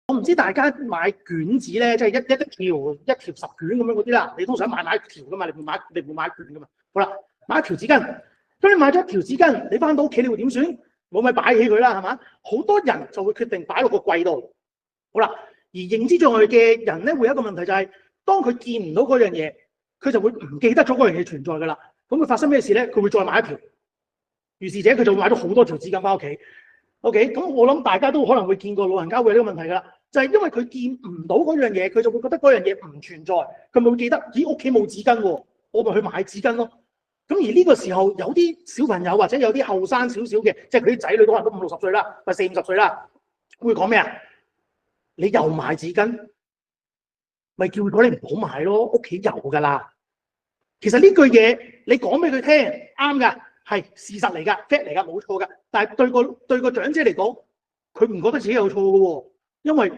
我唔知大家買卷紙咧，即係一條10卷咁樣嗰啲啦，你通常買一條噶嘛，你唔會買一卷噶嘛。好啦，買一條紙巾，咁你買咗一條紙巾，你翻到屋企你會點算？我咪擺起佢啦，係嘛？好多人就會決定擺落個櫃度。好啦，而認知障礙嘅人咧，會有一個問題就係，當佢見唔到嗰樣嘢，佢就會唔記得咗嗰樣嘢存在噶啦。咁會發生咩事咧？佢會再買一條，於是者佢就會買咗好多條紙巾翻屋企。OK， 咁我諗大家都可能會見過老人家會有呢個問題噶啦，就係因為佢見唔到嗰樣嘢，佢就會覺得嗰樣嘢唔存在，佢咪會記得，咦，屋企冇紙巾喎，我咪去買紙巾咯。咁而呢個時候有啲小朋友或者有啲後生少少嘅，即係佢啲仔女都可能都50-60歲啦，或40-50歲啦，會講咩啊？你又買紙巾，咪叫咗你唔好買咯，屋企有噶啦。其實呢句嘢你講俾佢聽啱噶，係事實嚟噶 ，fact 嚟噶，冇錯噶。但係對個長者嚟講，佢唔覺得自己有錯噶喎，因為